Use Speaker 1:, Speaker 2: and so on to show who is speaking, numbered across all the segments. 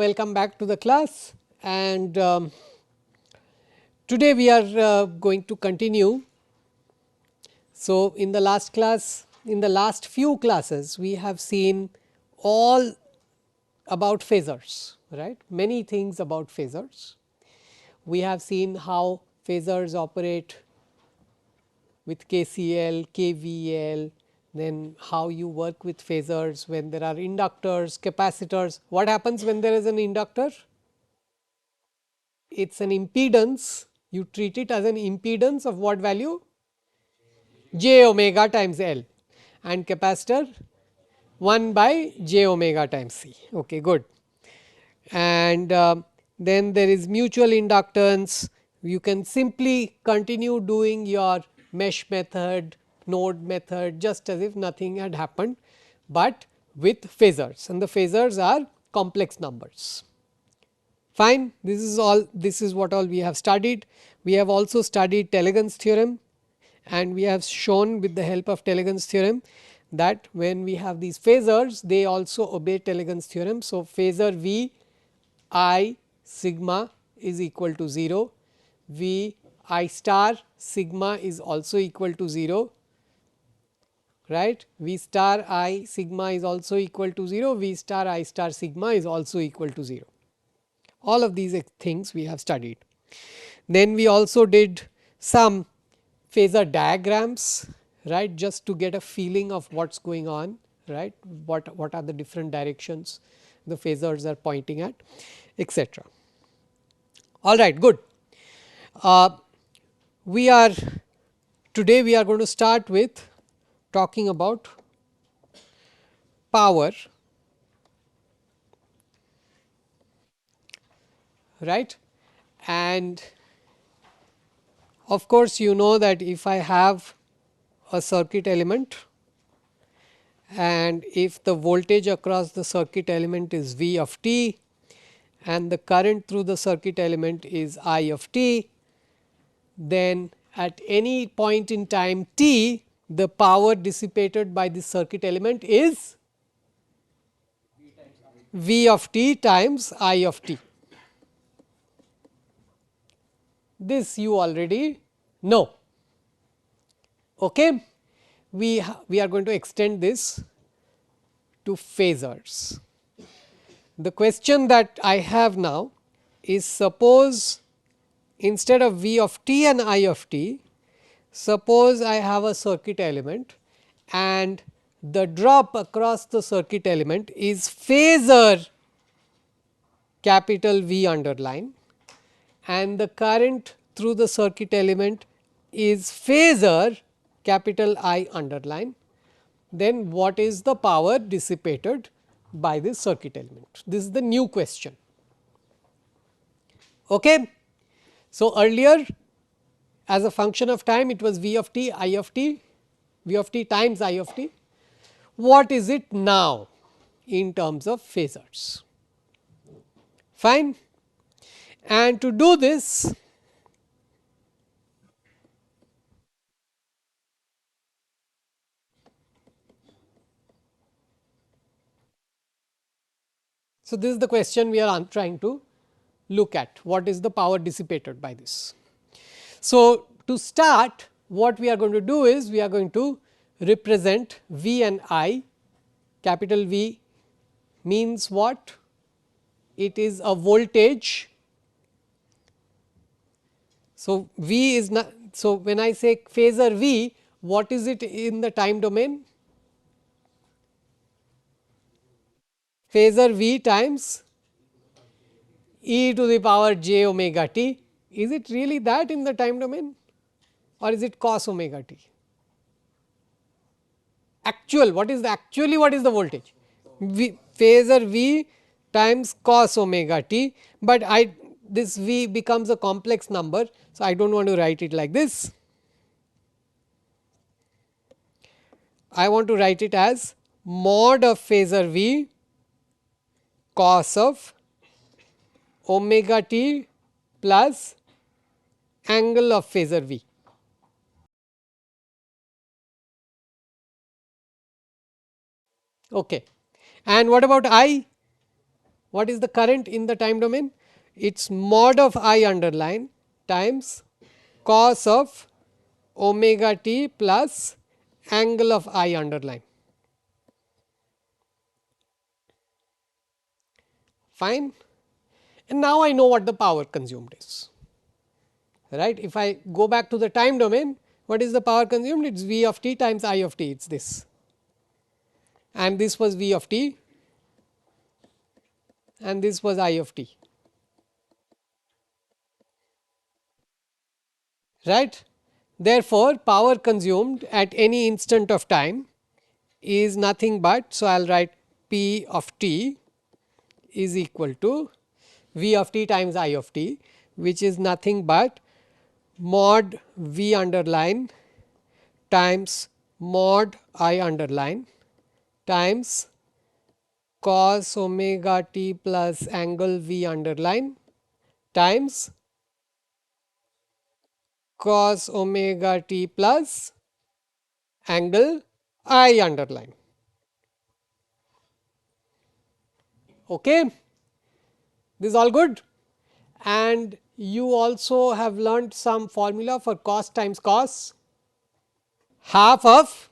Speaker 1: welcome back to the class, and today we are going to continue. So, in the last class, in the last few classes, we have seen all about phasors, right, many things about phasors. We have seen how phasors operate with KCL, KVL, then how you work with phasors when there are inductors, capacitors. What happens when there is an inductor? It is an impedance, you treat it as an impedance of what value? J omega times L, and capacitor 1 by j omega times C. Okay, good. And then there is mutual inductance. You can simply continue doing your mesh method, node method, just as if nothing had happened, but with phasors, and the phasors are complex numbers. Fine, this is what all we have studied. We have also studied Telegon's theorem, and we have shown with the help of Telegon's theorem that when we have these phasors, they also obey Telegon's theorem. So, phasor V I sigma is equal to 0, V I star sigma is also equal to 0, right. V star I sigma is also equal to 0, V star I star sigma is also equal to 0. All of these things we have studied. Then we also did some phasor diagrams, right, just to get a feeling of what is going on, right, what are the different directions the phasors are pointing at, etc. All right, good. We are today we are going to start with talking about power, right, and of course, you know that if I have a circuit element and if the voltage across the circuit element is V of t and the current through the circuit element is I of t, then at any point in time t, the power dissipated by the circuit element is V of t times I of t. This you already know. Okay. We are going to extend this to phasors. The question that I have now is, suppose instead of V of t and I of t, suppose I have a circuit element and the drop across the circuit element is phasor capital V underline and the current through the circuit element is phasor capital I underline, then what is the power dissipated by this circuit element? This is the new question. Okay. So, earlier as a function of time it was V of t, I of t, V of t times I of t. What is it now in terms of phasors? Fine. And to do this, so this is the question we are trying to look at, what is the power dissipated by this. So, to start, what we are going to do is we are going to represent V and I. Capital V means what? It is a voltage. So, V is not. So, when I say phasor V, what is it in the time domain? Phasor V times e to the power j omega t. Is it really that in the time domain, or is it cos omega t? Actual, what is the actually what is the voltage? V, phasor V times cos omega t, but I this V becomes a complex number. So, I do not want to write it like this. I want to write it as mod of phasor V cos of omega t plus angle of phasor V. Okay. And what about I? What is the current in the time domain? It is mod of I underline times cos of omega t plus angle of I underline. Fine. And now I know what the power consumed is, right. If I go back to the time domain, what is the power consumed? It is V of t times I of t, it is this, and this was V of t and this was I of t, right. Therefore, power consumed at any instant of time is nothing but, so I will write P of t is equal to V of t times I of t, which is nothing but mod V underline times mod I underline times cos omega t plus angle V underline times cos omega t plus angle I underline. Okay. This is all good, and you also have learnt some formula for cos times cos, half of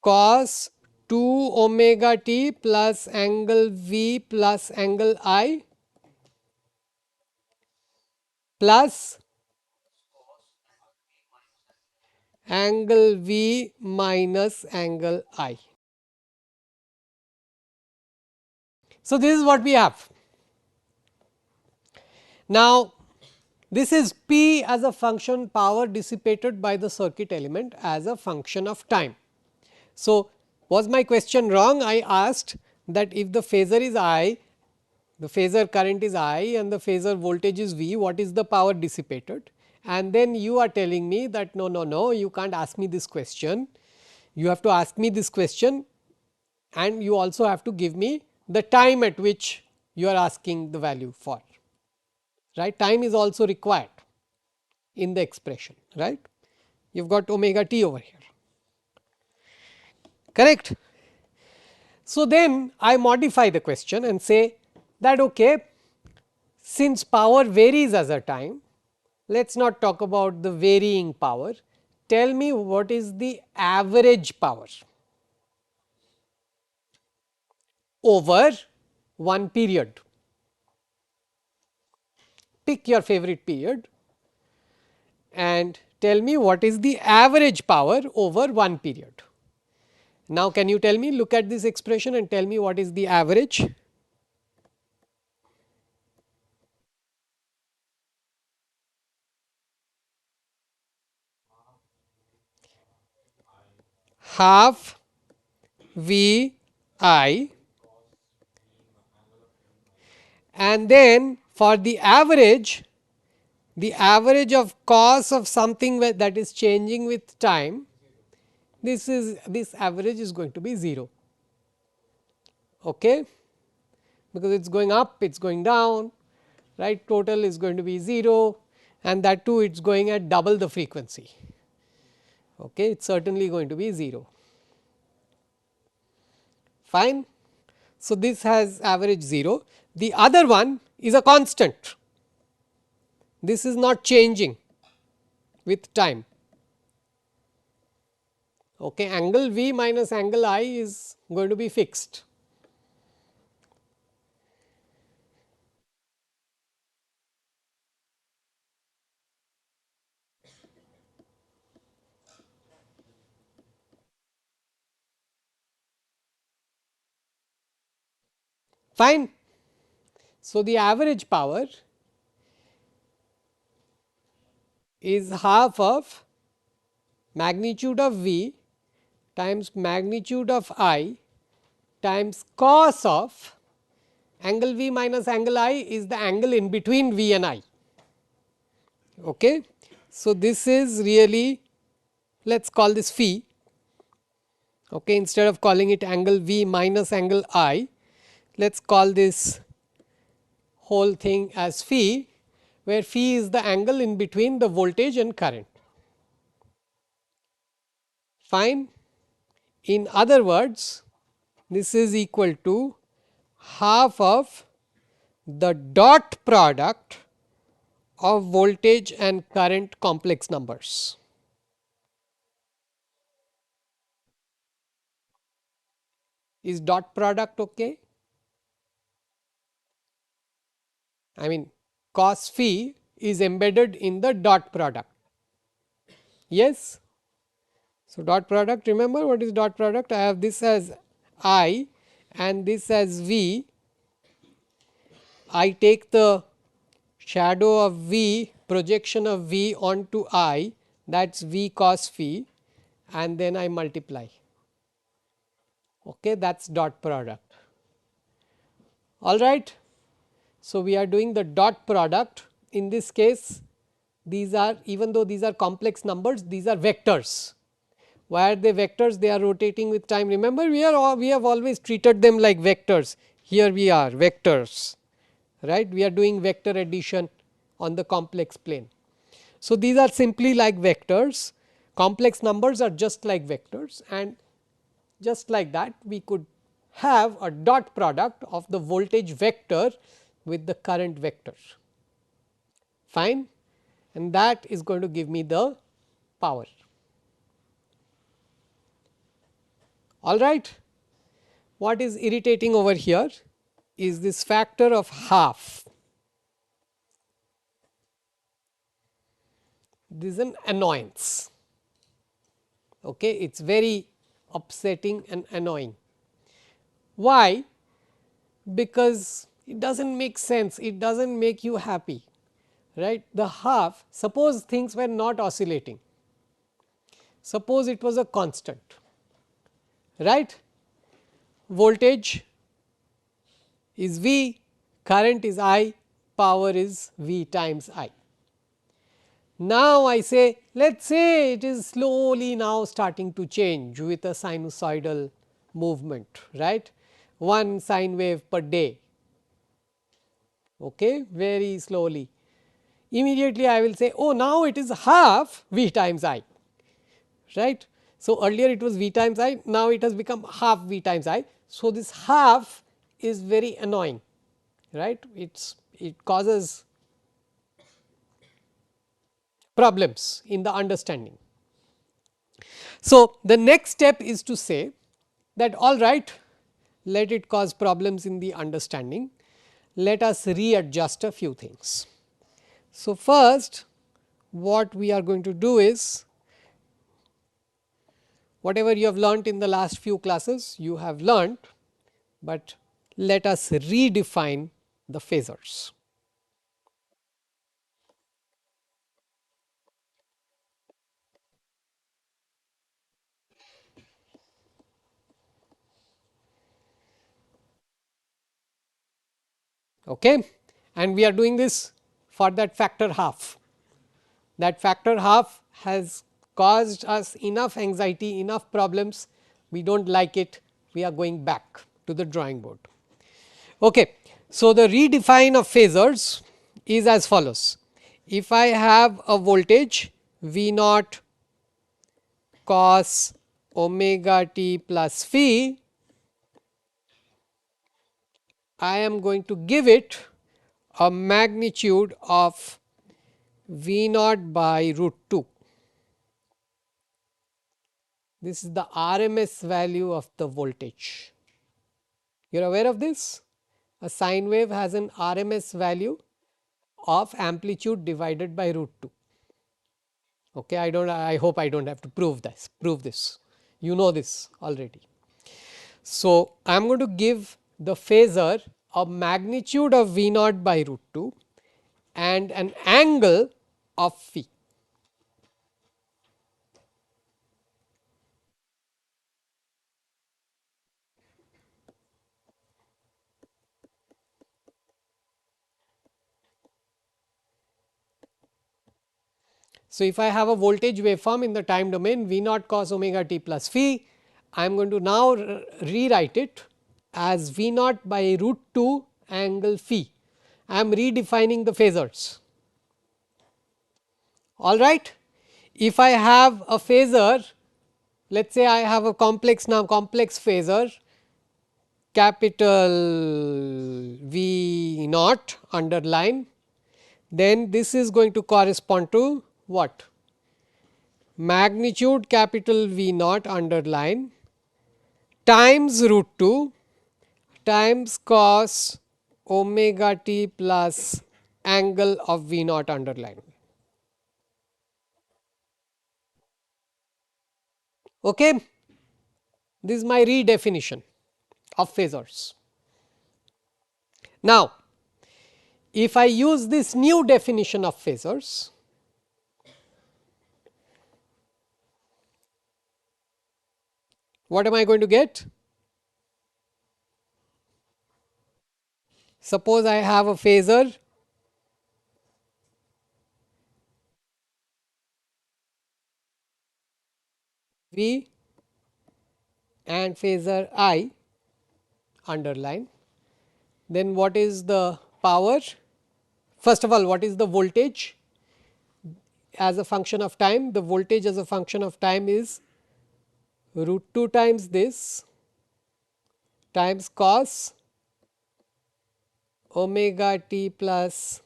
Speaker 1: cos 2 omega t plus angle V plus angle I plus angle V minus angle I. So, this is what we have. Now, this is P as a function power dissipated by the circuit element as a function of time. So, was my question wrong? I asked that if the phasor is I, the phasor current is I and the phasor voltage is V, what is the power dissipated? And then you are telling me that no, you can't ask me this question. You have to ask me this question and you also have to give me the time at which you are asking the value for, right. Time is also required in the expression, right. You have got omega t over here, correct. So, then I modify the question and say that okay, since power varies as a time, let us not talk about the varying power, tell me what is the average power over one period. Pick your favorite period and tell me what is the average power over one period. Now, can you tell me, look at this expression and tell me what is the average? Half V I, and then for the average of cos of something that is changing with time, this average is going to be 0, okay, because it is going up, it is going down, right, total is going to be 0 and that too it is going at double the frequency, okay, it is certainly going to be 0, fine. So, this has average 0, the other one is a constant, this is not changing with time, okay. Angle V minus angle I is going to be fixed. Fine. So, the average power is half of magnitude of V times magnitude of I times cos of angle V minus angle I is the angle in between V and I. Okay. So, this is really, let us call this phi, okay, instead of calling it angle V minus angle I, let us call this whole thing as phi, where phi is the angle in between the voltage and current. Fine. In other words, this is equal to half of the dot product of voltage and current complex numbers. Is dot product okay? I mean, cos phi is embedded in the dot product. Yes. So, dot product, remember what is dot product? I have this as I and this as V. I take the shadow of V, projection of V onto I, that is V cos phi, and then I multiply. Okay, that is dot product. All right. So, we are doing the dot product. In this case, these are, even though these are complex numbers, these are vectors. Why are they vectors? They are rotating with time. Remember, we have always treated them like vectors. Here we are vectors, right? We are doing vector addition on the complex plane. So, these are simply like vectors. Complex numbers are just like vectors, and just like that we could have a dot product of the voltage vector with the current vector. Fine, and that is going to give me the power. All right. What is irritating over here is this factor of half. This is an annoyance. Okay, it is very upsetting and annoying. Why? Because it does not make sense, it does not make you happy, right. The half, suppose things were not oscillating, suppose it was a constant, right. Voltage is V, current is I, power is V times I. Now, I say, let us say it is slowly now starting to change with a sinusoidal movement, right, one sine wave per day, okay, very slowly. Immediately I will say, oh, now it is half V times I, right. So, earlier it was V times I, now it has become half V times I. So, this half is very annoying, right, it causes problems in the understanding. So, the next step is to say that all right, let it cause problems in the understanding, let us readjust a few things. So, first what we are going to do is, whatever you have learnt in the last few classes you have learnt, but let us redefine the phasors. Okay. And we are doing this for that factor half. That factor half has caused us enough anxiety, enough problems, we do not like it, we are going back to the drawing board. Okay. So, the redefine of phasors is as follows. If I have a voltage V naught cos omega t plus phi, I am going to give it a magnitude of V naught by root 2. This is the RMS value of the voltage. You are aware of this? A sine wave has an RMS value of amplitude divided by root 2. Okay, I hope I do not have to prove this, you know this already. So, I am going to give the phasor a magnitude of V naught by root 2 and an angle of phi. So, if I have a voltage waveform in the time domain V naught cos omega t plus phi, I am going to now rewrite it as V naught by root 2 angle phi. I am redefining the phasors. All right. If I have a phasor let us say I have a complex phasor capital V naught underline, then this is going to correspond to what? Magnitude capital V naught underline times root 2 times cos omega t plus angle of V naught underline. Okay. This is my redefinition of phasors. Now, if I use this new definition of phasors, what am I going to get? Suppose I have a phasor V and phasor I underline, then what is the power? First of all, what is the voltage as a function of time? The voltage as a function of time is root 2 times this times cos omega t plus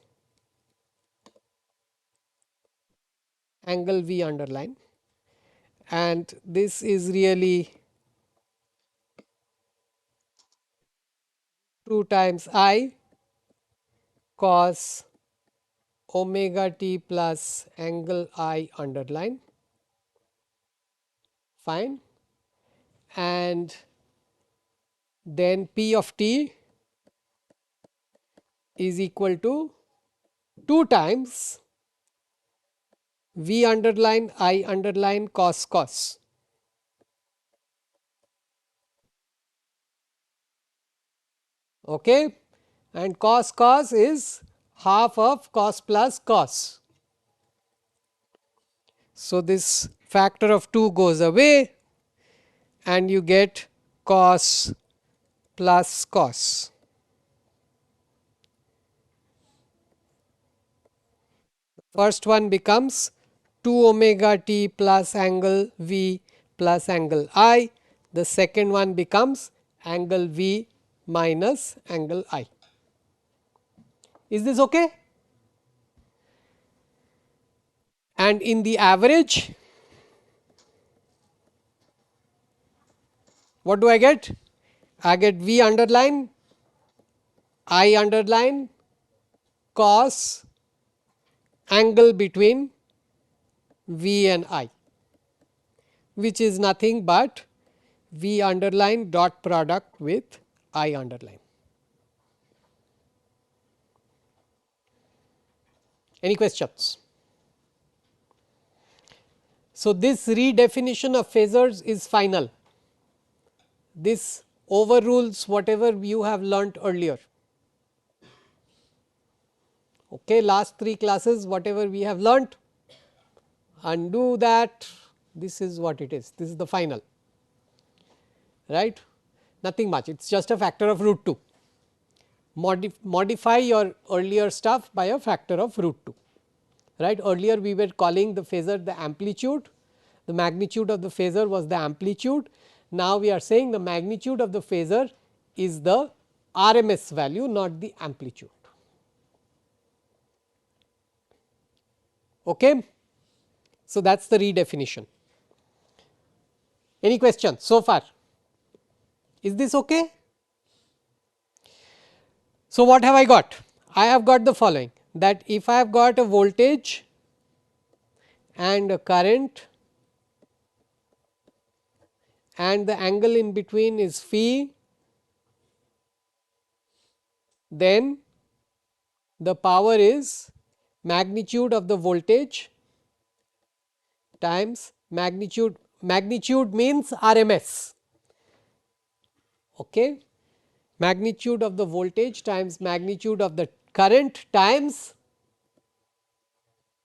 Speaker 1: angle V underline, and this is really 2 times I cos omega t plus angle I underline, fine, and then P of t is equal to 2 times V underline I underline cos cos. Okay, and cos cos is half of cos plus cos. So, this factor of 2 goes away and you get cos plus cos. First one becomes 2 omega t plus angle V plus angle I. The second one becomes angle V minus angle I. Is this okay? And in the average, what do I get? I get V underline I underline cos angle between V and I, which is nothing but V underline dot product with I underline. Any questions? So, this redefinition of phasors is final. This overrules whatever you have learnt earlier. Okay, last 3 classes whatever we have learnt, undo that, this is what it is, this is the final, right, nothing much, it is just a factor of root 2. Modify your earlier stuff by a factor of root 2, right. Earlier we were calling the phasor the amplitude, the magnitude of the phasor was the amplitude. Now, we are saying the magnitude of the phasor is the RMS value, not the amplitude. Okay. So, that is the redefinition. Any questions so far? Is this okay? So, what have I got? I have got the following, that if I have got a voltage and a current and the angle in between is phi, then the power is magnitude of the voltage times magnitude, magnitude means RMS, okay. Magnitude of the voltage times magnitude of the current times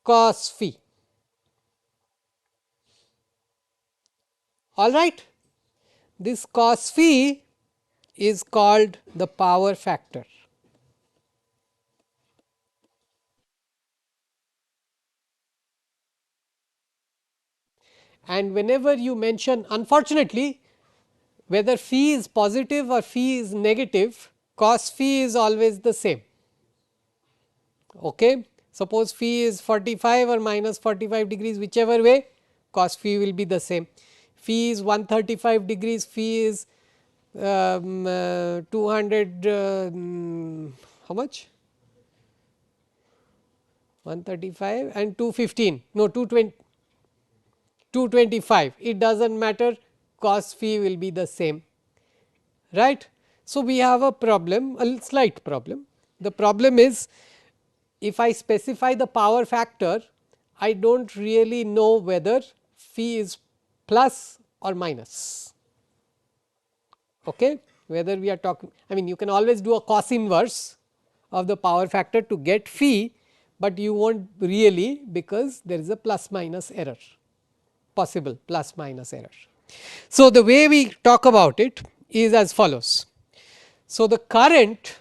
Speaker 1: cos phi. All right. This cos phi is called the power factor. and whenever you mention, unfortunately, whether phi is positive or phi is negative, cos phi is always the same. Okay. Suppose phi is 45 or minus 45 degrees, whichever way, cos phi will be the same. Phi is 135 degrees, phi is 200, how much? 135 and 215, no 220, 225, it does not matter, cos phi will be the same, right. So, we have a problem, a slight problem. The problem is, if I specify the power factor, I do not really know whether phi is plus or minus, okay. Whether we are talking, I mean, you can always do a cos inverse of the power factor to get phi, but you will not really, because there is a plus minus error, possible plus minus error. So, the way we talk about it is as follows. So, the current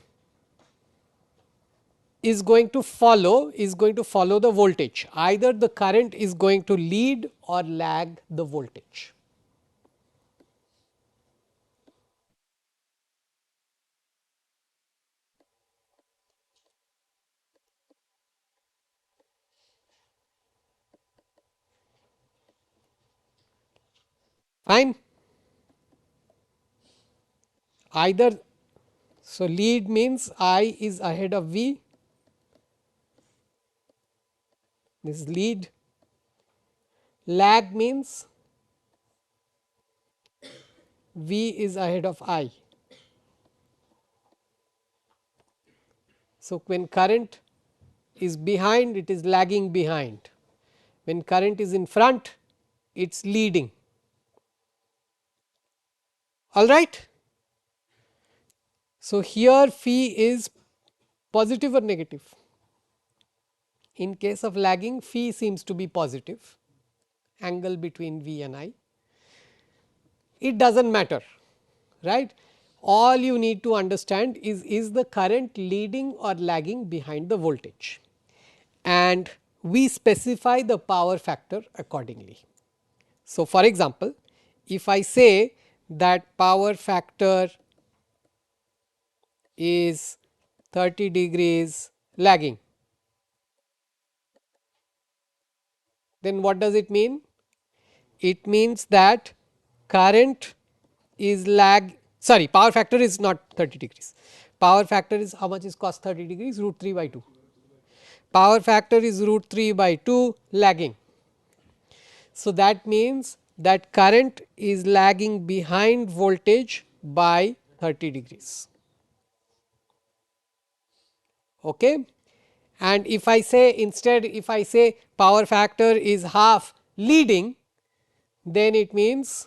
Speaker 1: is going to follow the voltage, either the current is going to lead or lag the voltage. Fine. Either, so lead means I is ahead of V, this is lead. Lag means V is ahead of I. So, when current is behind, it is lagging behind. When current is in front, it is leading. All right. So, here phi is positive or negative. In case of lagging, phi seems to be positive, angle between V and I. It does not matter, right. All you need to understand is the current leading or lagging behind the voltage, and we specify the power factor accordingly. So, for example, if I say that power factor is 30 degrees lagging, then what does it mean? It means that current is power factor is not 30 degrees. Power factor is, how much is cos 30 degrees? Root 3 by 2. Power factor is root 3 by 2 lagging. So, that means that current is lagging behind voltage by 30 degrees. Okay. And if I say, instead, if I say power factor is half leading, then it means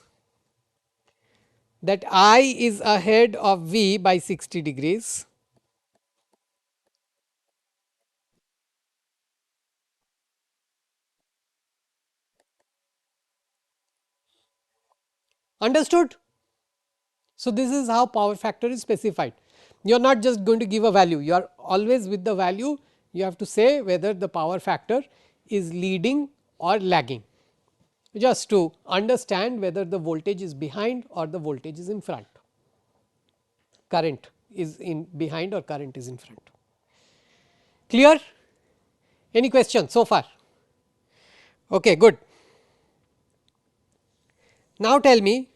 Speaker 1: that I is ahead of V by 60 degrees. Understood? So, this is how power factor is specified. You are not just going to give a value, you are always with the value, you have to say whether the power factor is leading or lagging, just to understand whether the voltage is behind or the voltage is in front, current is in behind or current is in front. Clear? Any question so far? Okay, good. Now, tell me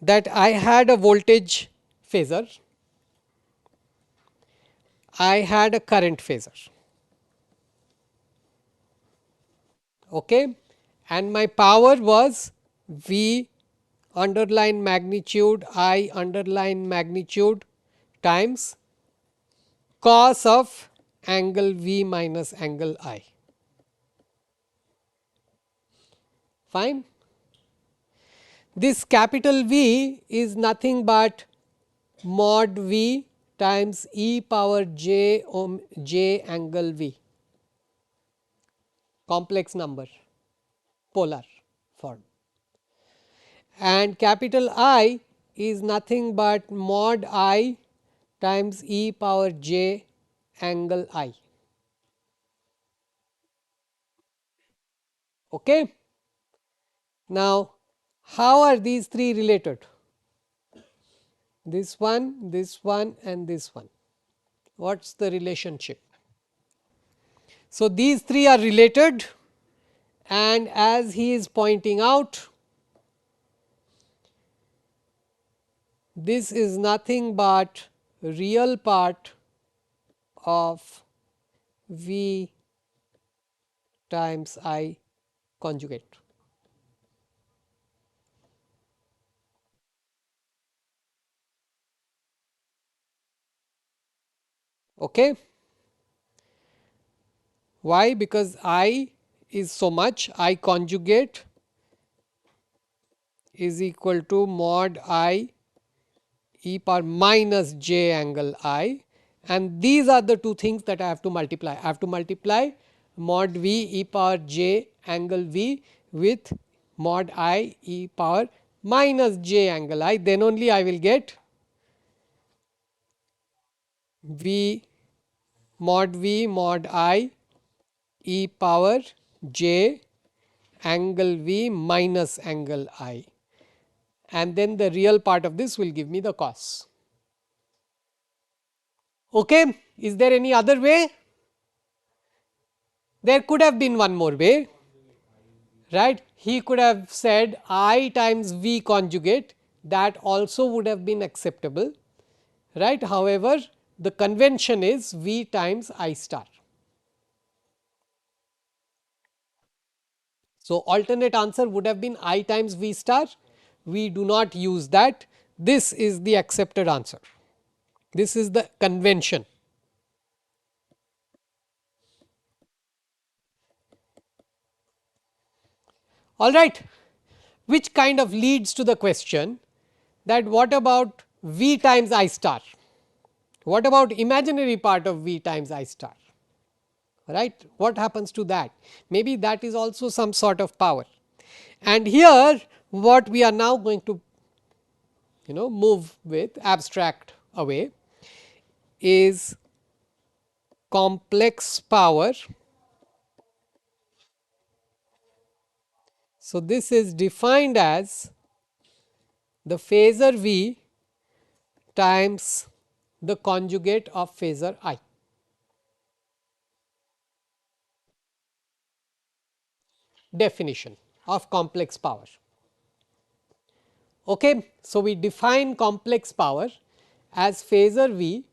Speaker 1: that I had a voltage phasor, I had a current phasor, okay, and my power was V underline magnitude I underline magnitude times cos of angle V minus angle I. Fine. This capital V is nothing but mod V times e power j angle V, complex number, polar form, and capital I is nothing but mod I times e power j angle I. Okay. Now, how are these three related? This one and this one. What is the relationship? So, these three are related, and as he is pointing out, this is nothing but real part of V times I conjugate. Okay. Why? Because I is so much, I conjugate is equal to mod I e power minus j angle I, and these are the two things that I have to multiply. I have to multiply mod V e power j angle V with mod I e power minus j angle I, then only I will get V mod I e power j angle V minus angle I, and then the real part of this will give me the cos. Okay. Is there any other way? There could have been one more way, right. He could have said I times V conjugate, that also would have been acceptable, right. However, the convention is V times I star. So, alternate answer would have been I times V star. We do not use that. This is the accepted answer. This is the convention. All right. Which kind of leads to the question that what about V times I star? What about imaginary part of V times I star? Right? What happens to that? Maybe that is also some sort of power. And here what we are now going to move with, abstract away, is complex power. So, this is defined as the phasor V times the conjugate of phasor I. Definition of complex power. Okay. So, we define complex power as phasor V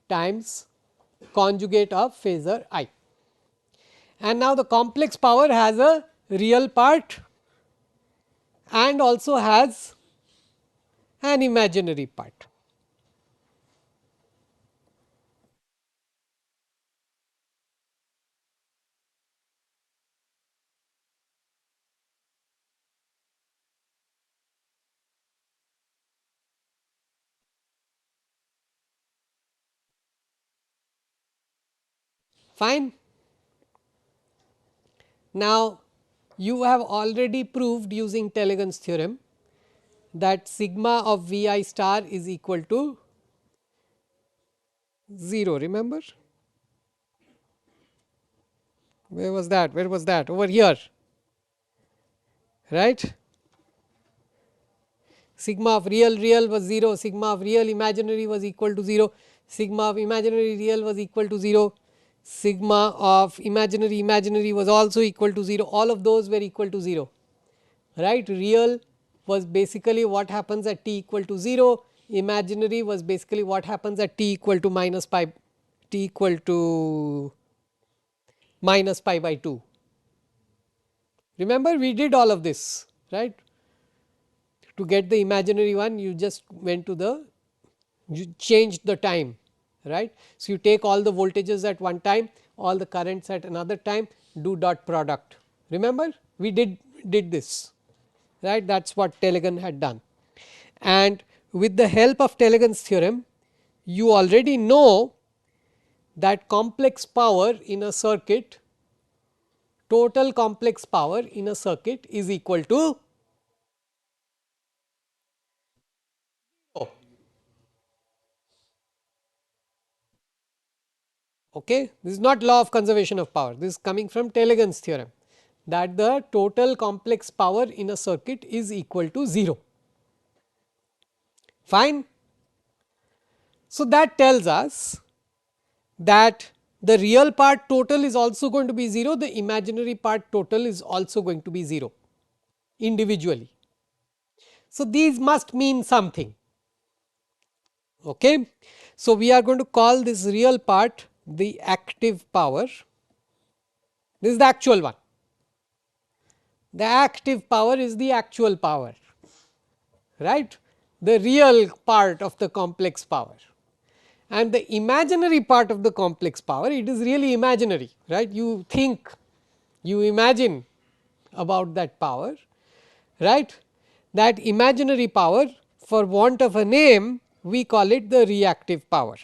Speaker 1: times conjugate of phasor I. And now, the complex power has a real part and also has an imaginary part. Fine. Now, you have already proved using Telegan's theorem that sigma of V I star is equal to 0. Remember? Where was that? Where was that? Over here, right? Sigma of real was 0, sigma of real imaginary was equal to 0, sigma of imaginary real was equal to 0, sigma of imaginary was also equal to 0, all of those were equal to 0, right. Real was basically what happens at t equal to 0, imaginary was basically what happens at t equal to minus pi, t equal to minus pi by 2. Remember, we did all of this, right. To get the imaginary one, you just went to the, you changed the time, right. So, you take all the voltages at one time, all the currents at another time, do dot product. Remember, we did this, right. That is what Telegan had done. And with the help of Telegan's theorem, you already know that complex power in a circuit, total complex power in a circuit is equal to, oh, okay. This is not law of conservation of power, this is coming from Telegan's theorem. that the total complex power in a circuit is equal to 0. Fine. So, that tells us that the real part total is also going to be 0, the imaginary part total is also going to be 0 individually. So, these must mean something. Okay. So, we are going to call this real part the active power, this is the actual one. The active power is the actual power, right, the real part of the complex power, and the imaginary part of the complex power, it is really imaginary, right. You think, you imagine about that power, right. That imaginary power, for want of a name, we call it the reactive power,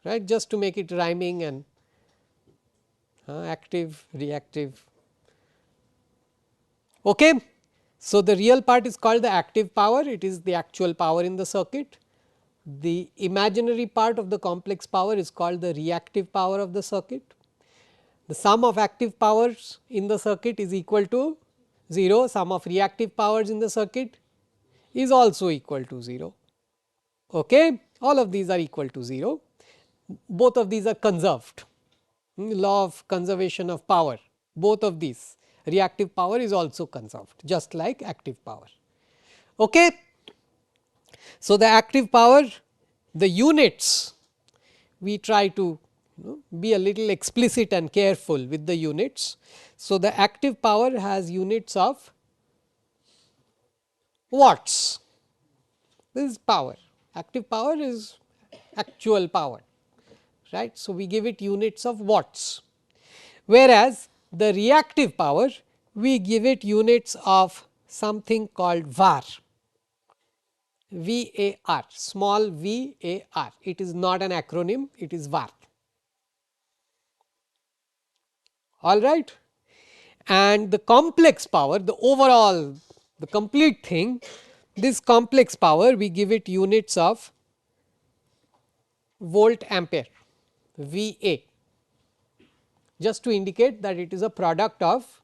Speaker 1: right, just to make it rhyming and active, reactive. Okay. So, the real part is called the active power, it is the actual power in the circuit. The imaginary part of the complex power is called the reactive power of the circuit. The sum of active powers in the circuit is equal to 0, sum of reactive powers in the circuit is also equal to 0. Okay. All of these are equal to 0, both of these are conserved, law of conservation of power, both of these, reactive power is also conserved just like active power. Okay. So, the active power, the units, we try to be a little explicit and careful with the units. So, the active power has units of watts, this is power, active power is actual power, right. So, we give it units of watts, whereas the reactive power we give it units of something called var, VAR, small VAR, it is not an acronym, it is var, all right. And the complex power, the overall, the complete thing, this complex power we give it units of volt ampere, VA, just to indicate that it is a product of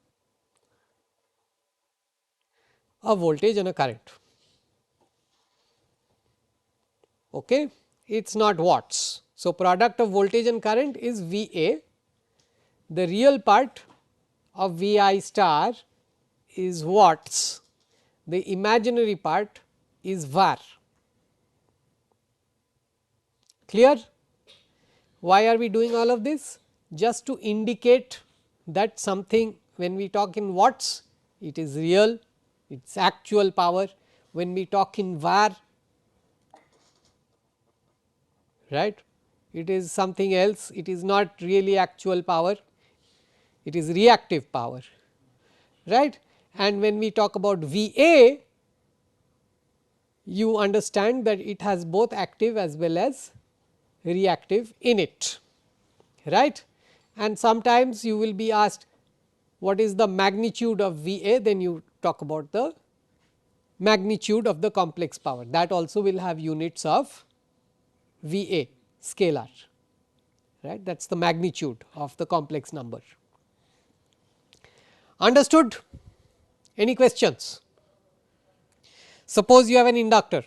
Speaker 1: a voltage and a current. Okay. It is not watts. So, product of voltage and current is VA, the real part of VI star is watts, the imaginary part is var. Clear? Why are we doing all of this? Just to indicate that something, when we talk in watts, it is real, it is actual power. When we talk in var, right, it is something else, it is not really actual power, it is reactive power, right. And when we talk about VA, you understand that it has both active as well as reactive in it, right. And sometimes you will be asked what is the magnitude of VA, then you talk about the magnitude of the complex power, that also will have units of VA scalar, right, that is the magnitude of the complex number. Understood? Any questions? Suppose you have an inductor,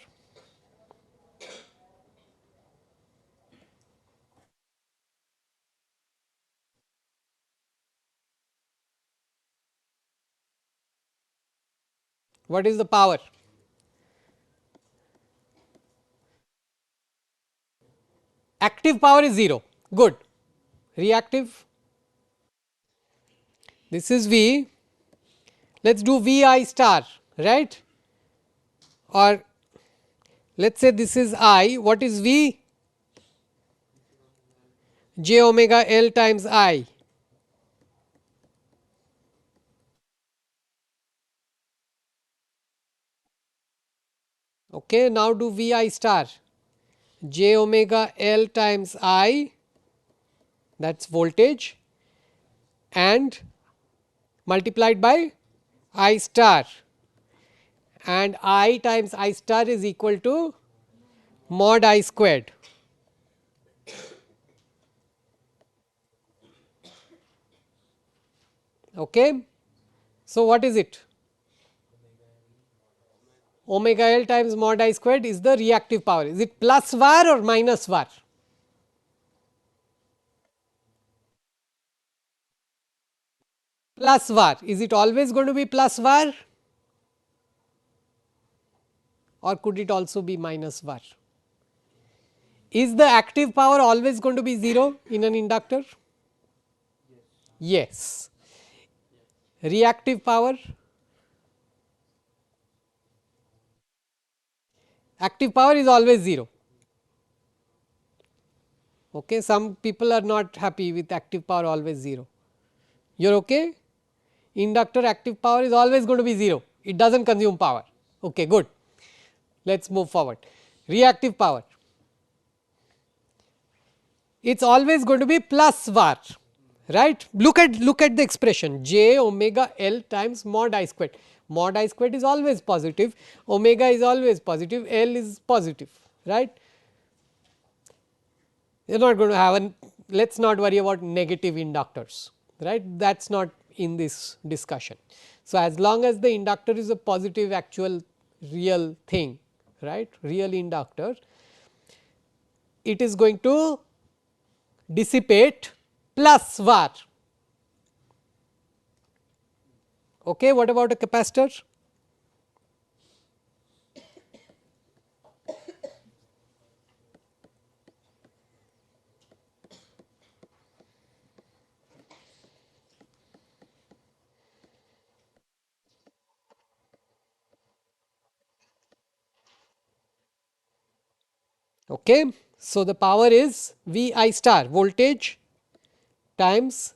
Speaker 1: what is the power? Active power is 0, good. Reactive, this is V, let us do Vi star, right, or let us say this is I, what is V? J omega L times I. Okay, now do Vi star, J omega L times I, that is voltage, and multiplied by I star, and I times I star is equal to mod I squared. Okay. So, what is it? Omega L times mod I squared is the reactive power. Is it plus var or minus var? Plus var. Is it always going to be plus var, or could it also be minus var? Is the active power always going to be 0 in an inductor? Yes. Reactive power? Active power is always 0. Okay. Some people are not happy with active power always 0. You are okay? Inductor active power is always going to be 0. It does not consume power. Okay, good. Let us move forward. Reactive power. It is always going to be plus var, right. Look at the expression j omega L times mod I squared. Mod I squared is always positive, omega is always positive, L is positive, right. You are not going to have an, let us not worry about negative inductors, right, that is not in this discussion. So, as long as the inductor is a positive actual real thing, right, real inductor, it is going to dissipate plus var. Okay, what about a capacitor? Okay. So, the power is V I star, voltage times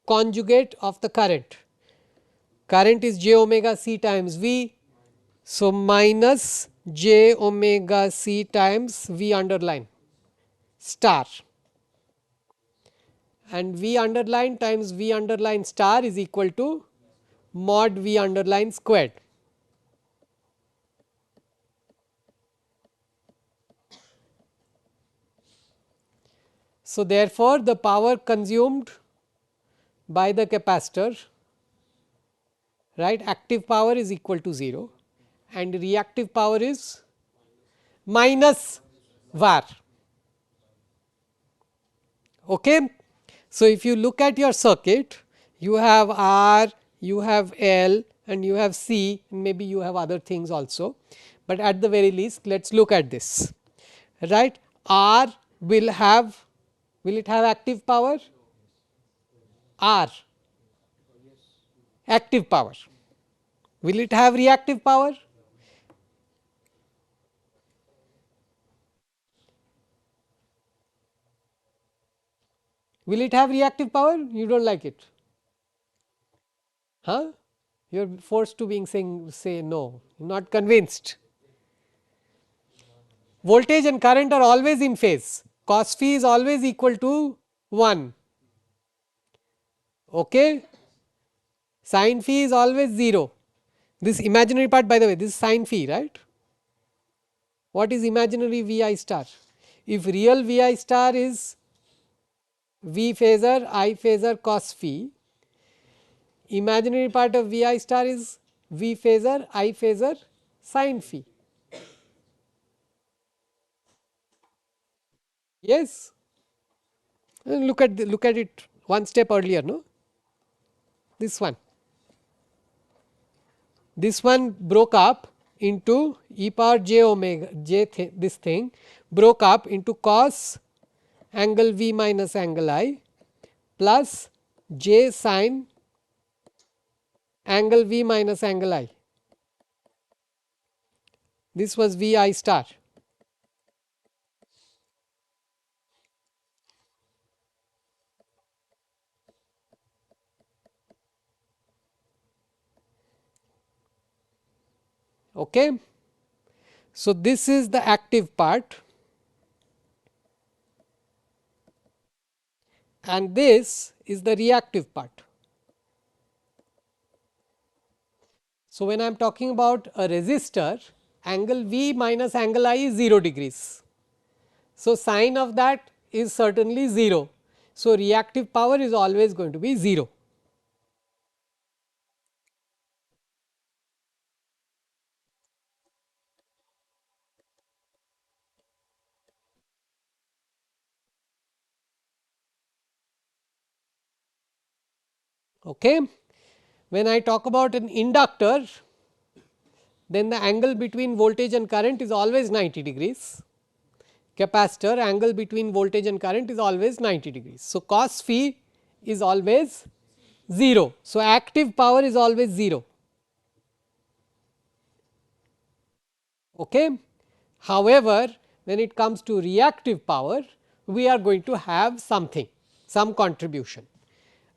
Speaker 1: conjugate of the current. Current is j omega c times V. So, minus j omega c times V underline star, and V underline times V underline star is equal to mod V underline squared. So, therefore, the power consumed by the capacitor, right, active power is equal to 0 and reactive power is minus var. Okay. So, if you look at your circuit, you have R, you have L and you have C, maybe you have other things also, but at the very least let us look at this, right. R will have, will it have active power? R active power. Will it have reactive power? Will it have reactive power? You do not like it, huh? You are forced to being saying say no, not convinced. Voltage and current are always in phase, cos phi is always equal to 1, okay. Sin phi is always 0. This imaginary part, by the way, this is sin phi, right. What is imaginary V I star? If real V I star is V phasor I phasor cos phi, imaginary part of V I star is V phasor I phasor sin phi. Yes, look at it one step earlier, no, this one. This one broke up into e power j omega j this thing broke up into cos angle V minus angle I plus j sin angle V minus angle I. This was V I star. Okay. So, this is the active part and this is the reactive part. So, when I am talking about a resistor, angle V minus angle I is 0 degrees. So, sine of that is certainly 0. So, reactive power is always going to be 0. Okay. When I talk about an inductor, then the angle between voltage and current is always 90 degrees. Capacitor, angle between voltage and current is always 90 degrees. So, cos phi is always 0. So, active power is always 0. Okay. However, when it comes to reactive power, we are going to have something, some contribution,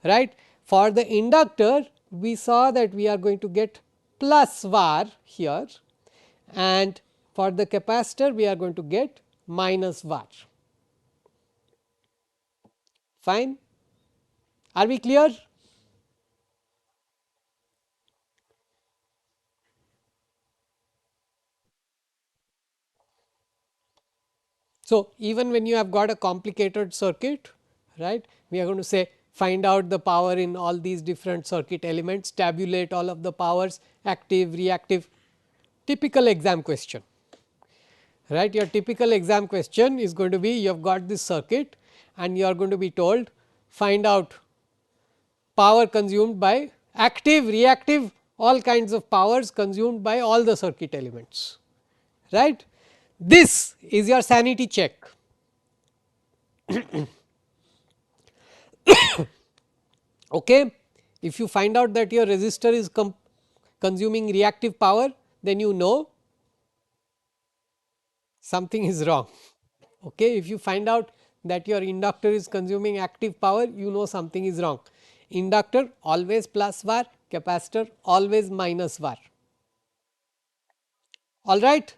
Speaker 1: right. For the inductor, we saw that we are going to get plus var here, and for the capacitor we are going to get minus var. Fine. Are we clear? So, even when you have got a complicated circuit, right, we are going to say find out the power in all these different circuit elements, tabulate all of the powers, active, reactive, typical exam question, right. Your typical exam question is going to be, you have got this circuit and you are going to be told find out power consumed by active, reactive, all kinds of powers consumed by all the circuit elements, right. This is your sanity check. Okay. If you find out that your resistor is consuming reactive power, then you know something is wrong. Okay. If you find out that your inductor is consuming active power, you know something is wrong. Inductor always plus var, capacitor always minus var, all right.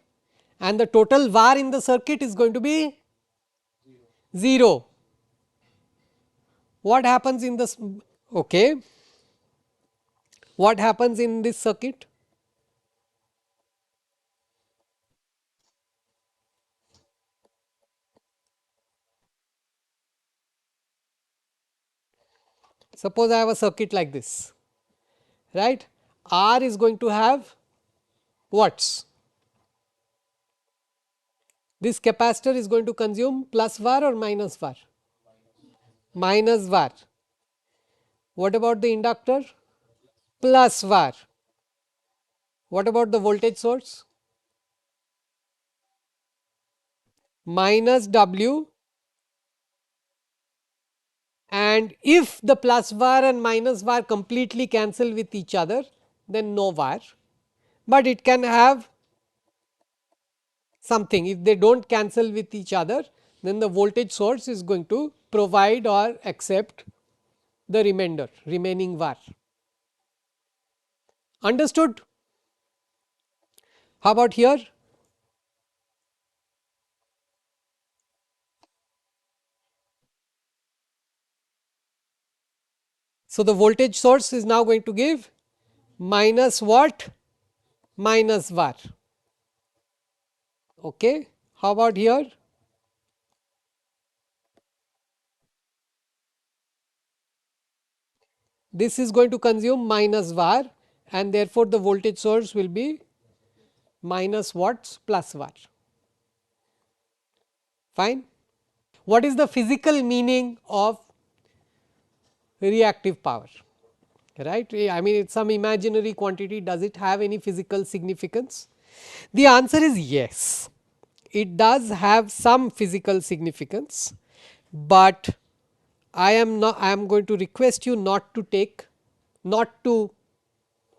Speaker 1: And the total var in the circuit is going to be 0. What happens in this? Okay. What happens in this circuit? Suppose I have a circuit like this, right. R is going to have watts. This capacitor is going to consume plus var or minus var? Minus var. What about the inductor? Plus var. What about the voltage source? Minus W, and if the plus var and minus var completely cancel with each other, then no var, but it can have something. If they do not cancel with each other, then the voltage source is going to provide or accept the remaining var. Understood? How about here? So, the voltage source is now going to give minus what? Minus var. Okay. How about here? This is going to consume minus var, and therefore, the voltage source will be minus watts plus var. Fine. What is the physical meaning of reactive power? Right. I mean, it is some imaginary quantity. Does it have any physical significance? The answer is yes. It does have some physical significance, but I am going to request you not to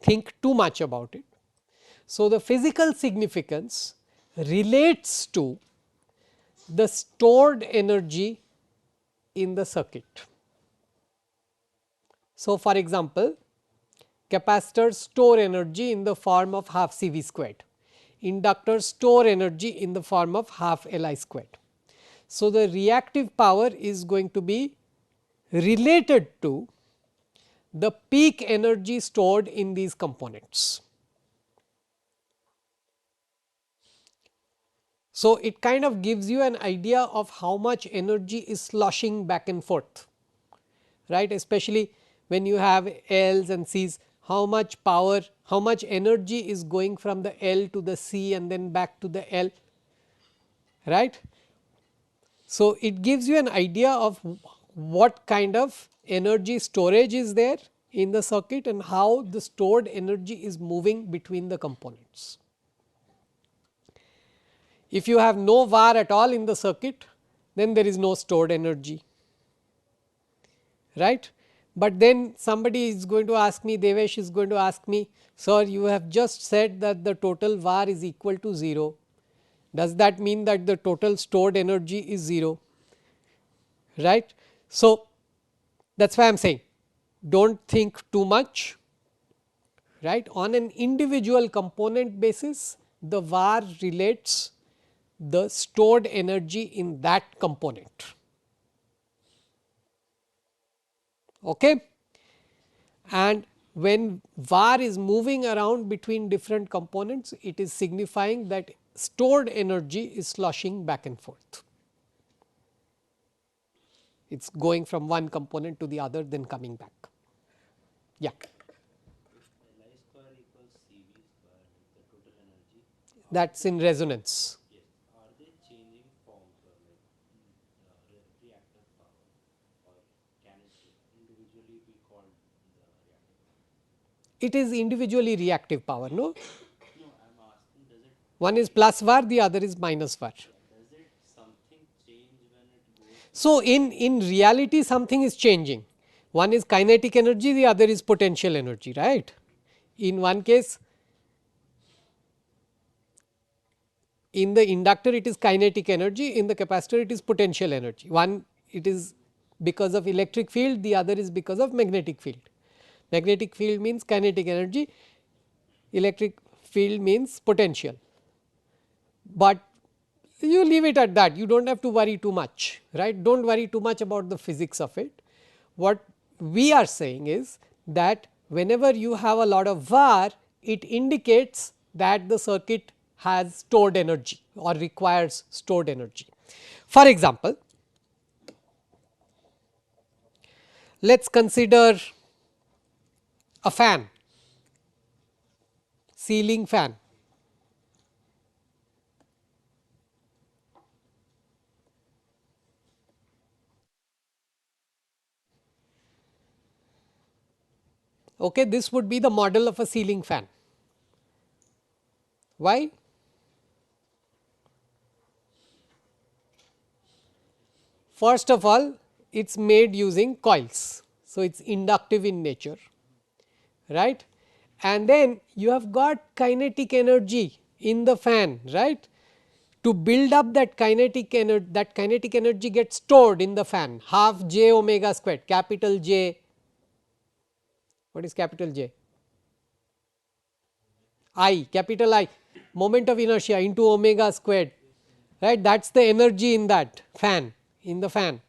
Speaker 1: think too much about it. So, the physical significance relates to the stored energy in the circuit. So, for example, capacitors store energy in the form of half C V squared, inductors store energy in the form of half L I squared. So, the reactive power is going to be related to the peak energy stored in these components. So, it kind of gives you an idea of how much energy is sloshing back and forth, right, especially when you have L's and C's, how much power, how much energy is going from the L to the C and then back to the L, right. So, it gives you an idea of what kind of energy storage is there in the circuit and how the stored energy is moving between the components. If you have no VAR at all in the circuit, then there is no stored energy, right. But then somebody is going to ask me, Devesh is going to ask me, sir, you have just said that the total VAR is equal to 0. Does that mean that the total stored energy is 0, right. So, that is why I am saying do not think too much, right. On an individual component basis, the VAR relates the stored energy in that component. Okay. And when VAR is moving around between different components, it is signifying that stored energy is sloshing back and forth. It is going from one component to the other, then coming back. Yeah. That is in resonance. It is individually reactive power, no? One is plus VAR, the other is minus VAR. So, in reality something is changing. One is kinetic energy, the other is potential energy, right. In one case, in the inductor it is kinetic energy, in the capacitor it is potential energy. One it is because of electric field, the other is because of magnetic field. Magnetic field means kinetic energy, electric field means potential. But you leave it at that, you do not have to worry too much, right. Do not worry too much about the physics of it. What we are saying is that whenever you have a lot of VAR, it indicates that the circuit has stored energy or requires stored energy. For example, let us consider a fan, ceiling fan. Okay, this would be the model of a ceiling fan. Why? First of all, it is made using coils. So, it is inductive in nature, right. And then you have got kinetic energy in the fan, right. To build up that kinetic energy gets stored in the fan, half j omega squared, capital J. What is capital J? I, capital I, moment of inertia into omega squared, right. That is the energy in that fan, in the fan,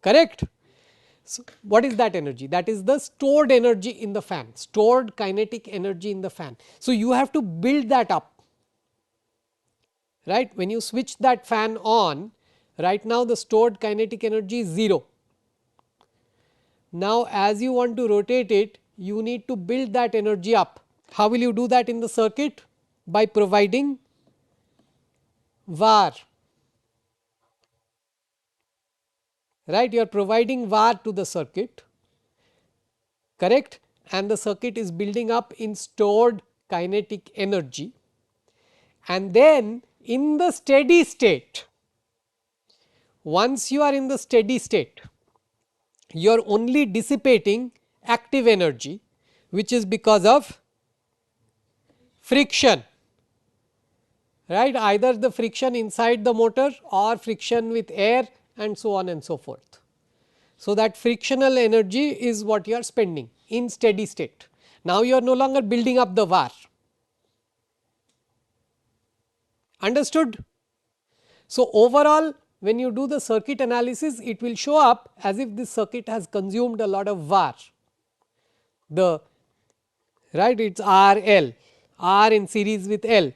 Speaker 1: correct. So, what is that energy? That is the stored energy in the fan, stored kinetic energy in the fan. So, you have to build that up, right. When you switch that fan on, right now the stored kinetic energy is 0. Now, as you want to rotate it, you need to build that energy up. How will you do that in the circuit? By providing VAR, right. You are providing VAR to the circuit, correct, and the circuit is building up in stored kinetic energy. And then in the steady state, once you are in the steady state, you are only dissipating active energy, which is because of friction, right, either the friction inside the motor or friction with air and so on and so forth. So, that frictional energy is what you are spending in steady state. Now, you are no longer building up the VAR. Understood? So, overall when you do the circuit analysis, it will show up as if this circuit has consumed a lot of VAR. The right, it is R L, R in series with L,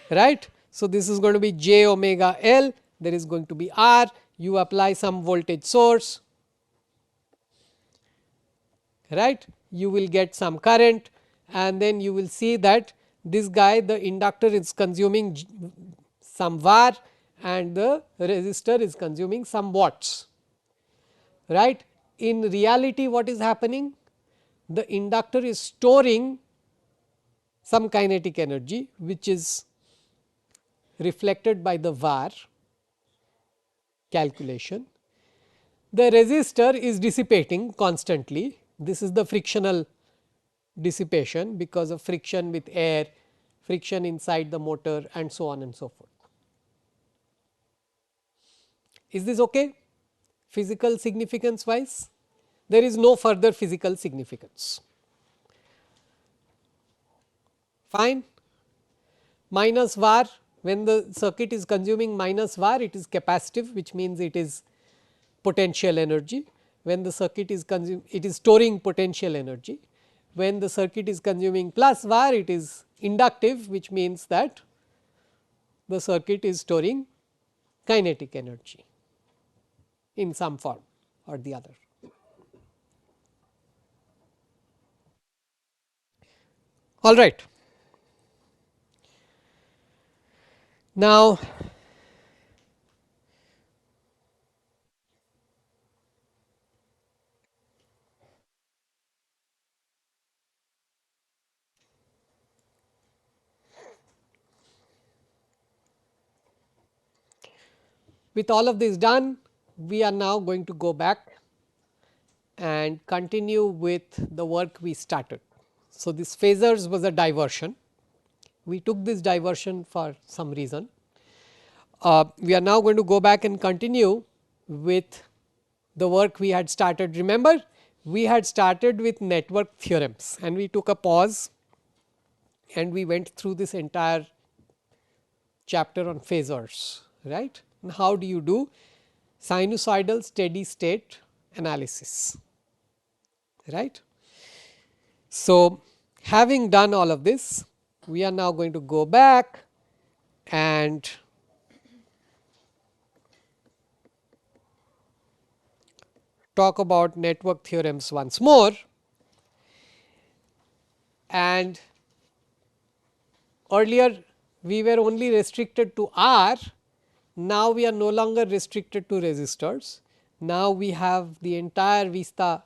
Speaker 1: right. So, this is going to be j omega L, there is going to be R, you apply some voltage source, right, you will get some current, and then you will see that this guy, the inductor is consuming some VAR and the resistor is consuming some watts, right. In reality what is happening? the inductor is storing some kinetic energy which is reflected by the var calculation. The resistor is dissipating constantly. This is the frictional dissipation because of friction with air, friction inside the motor and so on and so forth. Is this okay? Physical significance wise? There is no further physical significance. Fine. Minus var, when the circuit is consuming minus var, it is capacitive, which means it is potential energy. When the circuit is it is storing potential energy. When the circuit is consuming plus var, it is inductive, which means that the circuit is storing kinetic energy in some form or the other. All right. Now, with all of this done, we are now going to go back and continue with the work we started. So, this phasors was a diversion. We took this diversion for some reason. We are now going to go back and continue with the work we had started. Remember, we had started with network theorems and we took a pause and we went through this entire chapter on phasors, right. And how do you do sinusoidal steady state analysis, right. So, having done all of this, we are now going to go back and talk about network theorems once more. And earlier we were only restricted to R, now we are no longer restricted to resistors. Now we have the entire vista,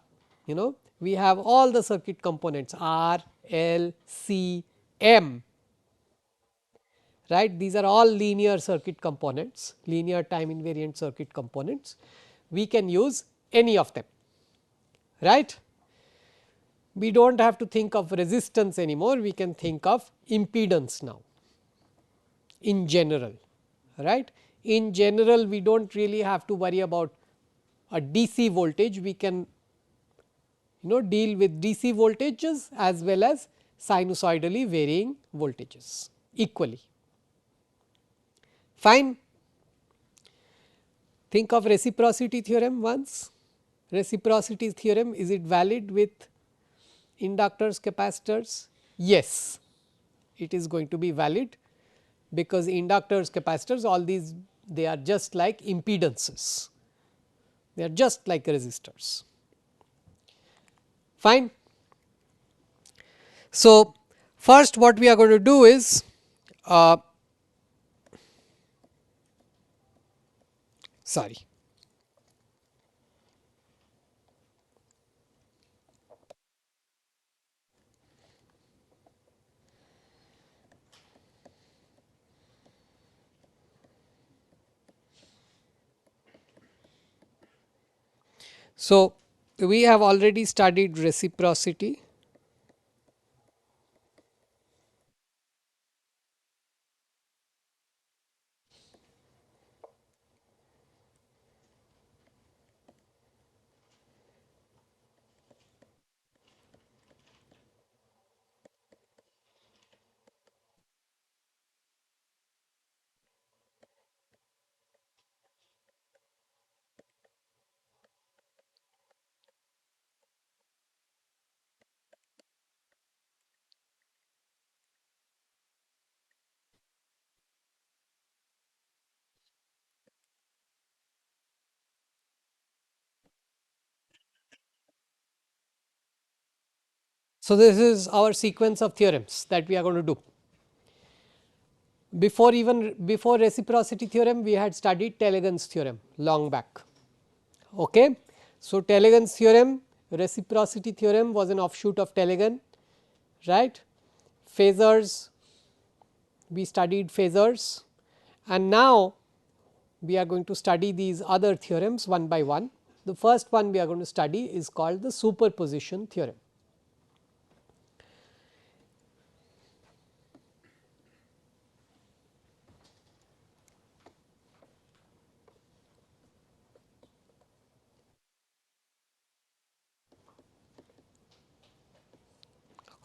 Speaker 1: we have all the circuit components R, L, C, M, right. These are all linear circuit components, linear time invariant circuit components. We can use any of them, right. We do not have to think of resistance anymore, we can think of impedance now in general, right. In general, we do not really have to worry about a DC voltage, we can deal with DC voltages as well as sinusoidally varying voltages equally. Fine. Think of reciprocity theorem once. Reciprocity theorem, is it valid with inductors, capacitors? Yes, it is going to be valid, because inductors, capacitors, all these they are just like impedances, they are just like resistors. Fine. So, first what we are going to do is sorry. So, we have already studied reciprocity. So, this is our sequence of theorems that we are going to do. Before reciprocity theorem, we had studied Telegon's theorem long back. Okay. So, Telegon's theorem reciprocity theorem was an offshoot of Telegon, right. Phasors, we studied phasors, and now we are going to study these other theorems one by one. The first one we are going to study is called the superposition theorem.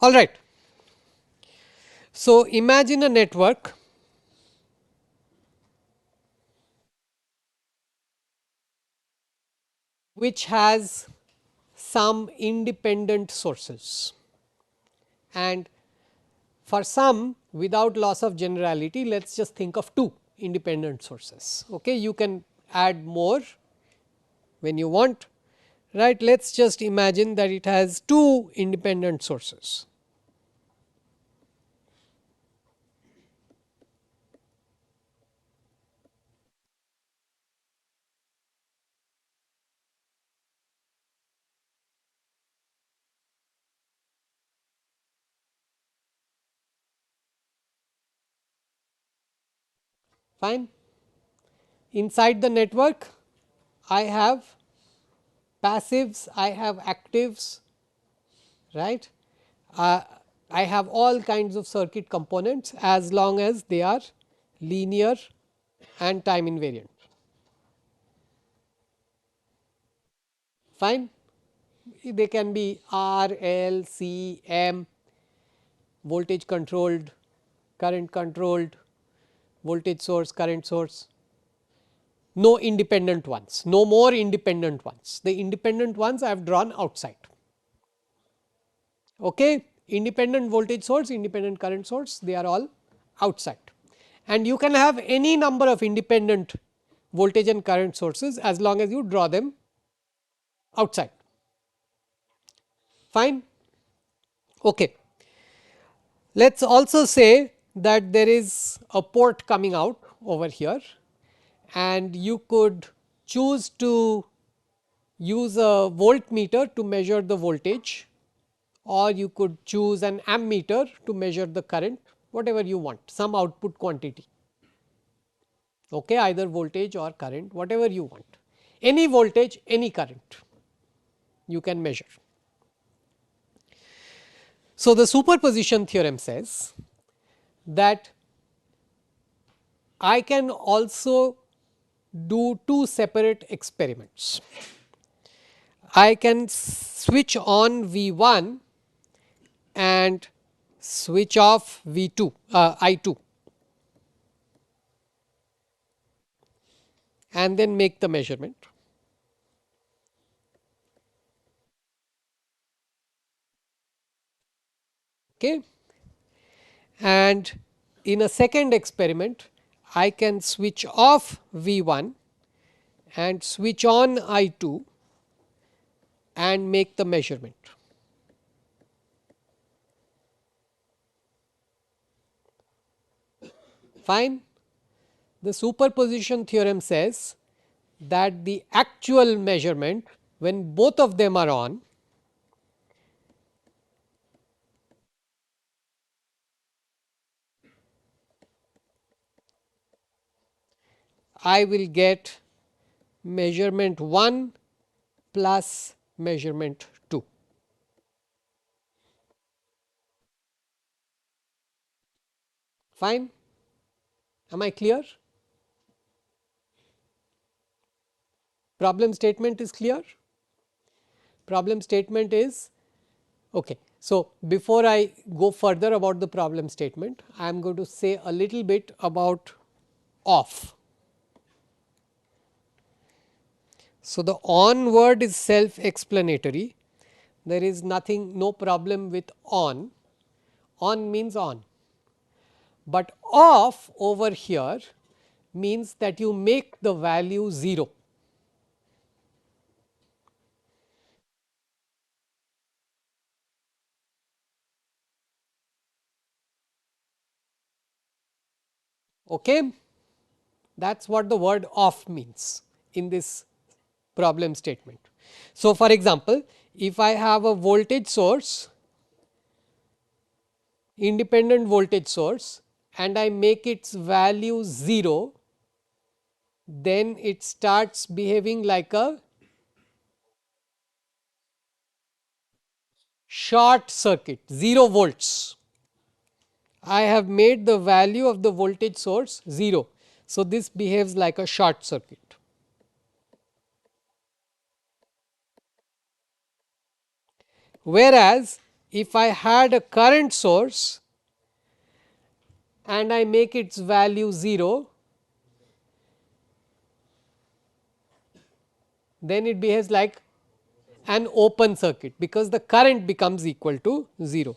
Speaker 1: All right. So, imagine a network which has some independent sources, and for some without loss of generality, let us just think of two independent sources. Okay. You can add more when you want, right. Let us just imagine that it has two independent sources. Fine. Inside the network, I have passives, I have actives, right. I have all kinds of circuit components as long as they are linear and time invariant. Fine. They can be R, L, C, M, voltage controlled, current controlled, voltage source, current source. No independent ones, no more independent ones. The independent ones I have drawn outside. Okay. Independent voltage source, independent current source, they are all outside, and you can have any number of independent voltage and current sources as long as you draw them outside. Fine. Okay. Let us also say that there is a port coming out over here, and you could choose to use a voltmeter to measure the voltage, or you could choose an ammeter to measure the current, whatever you want, some output quantity, okay, either voltage or current, whatever you want, any voltage, any current you can measure. So, the superposition theorem says that I can also do two separate experiments. I can switch on V1 and switch off V2 I2, and then make the measurement. Okay. And in a second experiment, I can switch off V1 and switch on I2 and make the measurement. Fine. The superposition theorem says that the actual measurement, when both of them are on, I will get measurement 1 plus measurement 2. Fine. Am I clear? Problem statement is clear. Problem statement is okay. So, before I go further about the problem statement, I am going to say a little bit about off. So, the on word is self explanatory. There is nothing, no problem with on. On means on, but off over here means that you make the value 0. Okay. That is what the word off means in this problem statement. So, for example, if I have a voltage source, independent voltage source, and I make its value 0, then it starts behaving like a short circuit, 0 volts. I have made the value of the voltage source 0. So, this behaves like a short circuit. Whereas, if I had a current source and I make its value 0, then it behaves like an open circuit, because the current becomes equal to 0.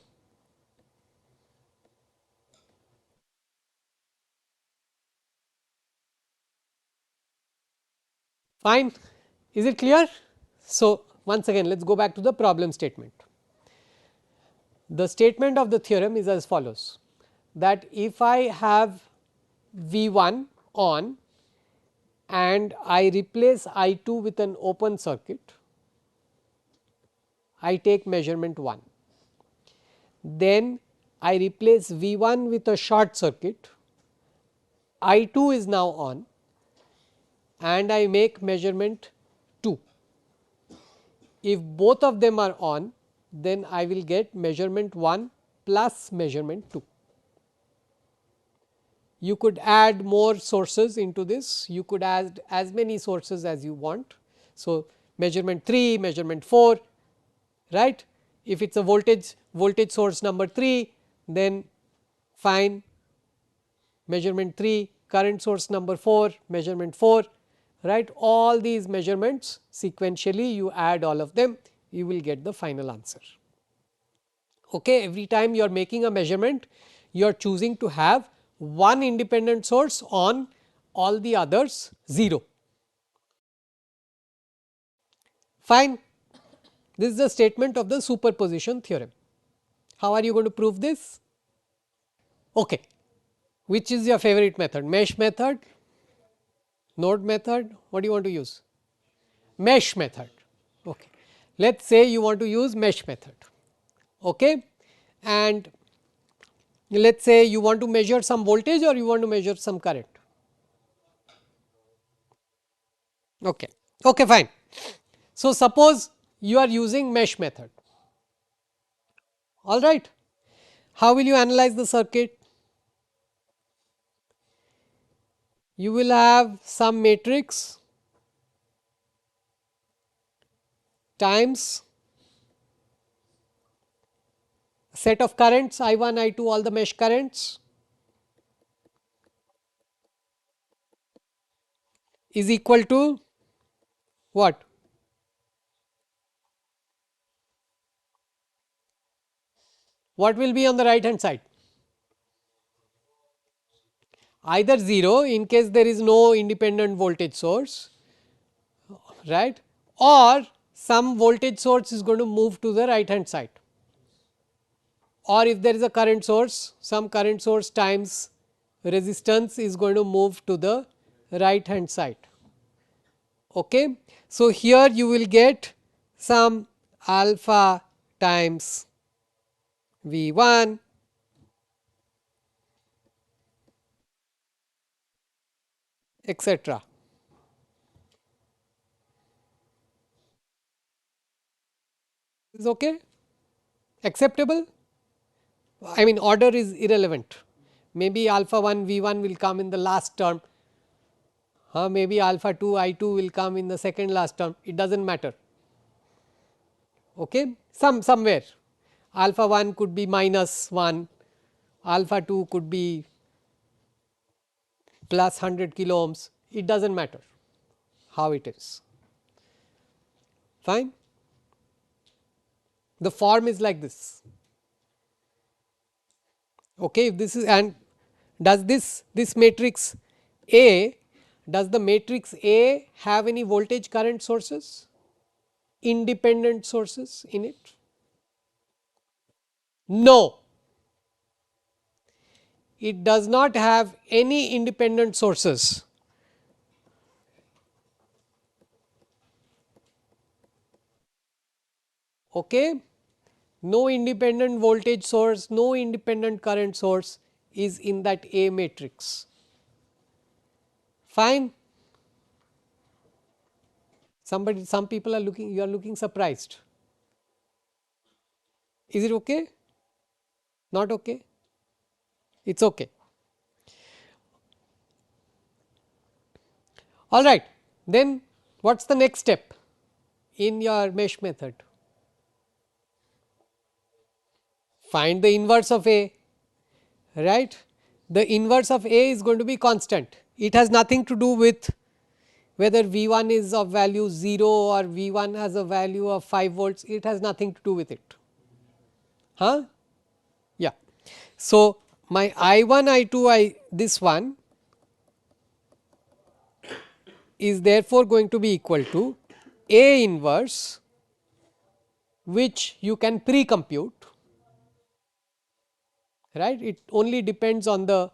Speaker 1: Fine. Is it clear? So, once again let us go back to the problem statement. The statement of the theorem is as follows, that if I have V 1 on and I replace I 2 with an open circuit, I take measurement 1. Then I replace V 1 with a short circuit, I 2 is now on and I make measurement 2. If both of them are on, then I will get measurement 1 plus measurement 2. You could add more sources into this, you could add as many sources as you want. So, measurement 3, measurement 4, right. If it is a voltage source number 3, then fine, measurement 3, current source number 4, measurement 4, right. All these measurements sequentially you add all of them, you will get the final answer. Okay. Every time you are making a measurement, you are choosing to have one independent source on, all the others 0. Fine. This is the statement of the superposition theorem. How are you going to prove this? Okay. Which is your favorite method? Mesh method, node method, what do you want to use? Mesh method. Okay. Let us say you want to use mesh method, okay. And let us say you want to measure some voltage or you want to measure some current. Okay. Okay, fine. So, suppose you are using mesh method, all right. How will you analyze the circuit? You will have some matrix times set of currents I 1, I 2, all the mesh currents is equal to what? What will be on the right hand side? Either 0 in case there is no independent voltage source, right, or some voltage source is going to move to the right hand side, or if there is a current source, some current source times resistance is going to move to the right hand side. Okay. So, here you will get some alpha times V 1 etc. Is okay, acceptable. I mean order is irrelevant, maybe alpha 1 V 1 will come in the last term, maybe alpha 2 I 2 will come in the second last term, it does not matter. Okay. Somewhere alpha 1 could be minus 1, alpha 2 could be plus 100 kilo ohms, it does not matter how it is, fine. The form is like this. Okay. If this is, and does this matrix A, does the matrix A have any voltage current sources, independent sources in it? No, it does not have any independent sources. Okay. No independent voltage source, no independent current source is in that A matrix. Fine. Some people are looking, you are looking surprised. Is it okay? Not okay? It is okay. All right. Then what is the next step in your mesh method? Find the inverse of A, right. The inverse of A is going to be constant. It has nothing to do with whether V 1 is of value 0 or V 1 has a value of 5 volts, it has nothing to do with it. Huh? Yeah. So, my I 1, I 2, this one is therefore going to be equal to A inverse, which you can pre-compute, right. It only depends on the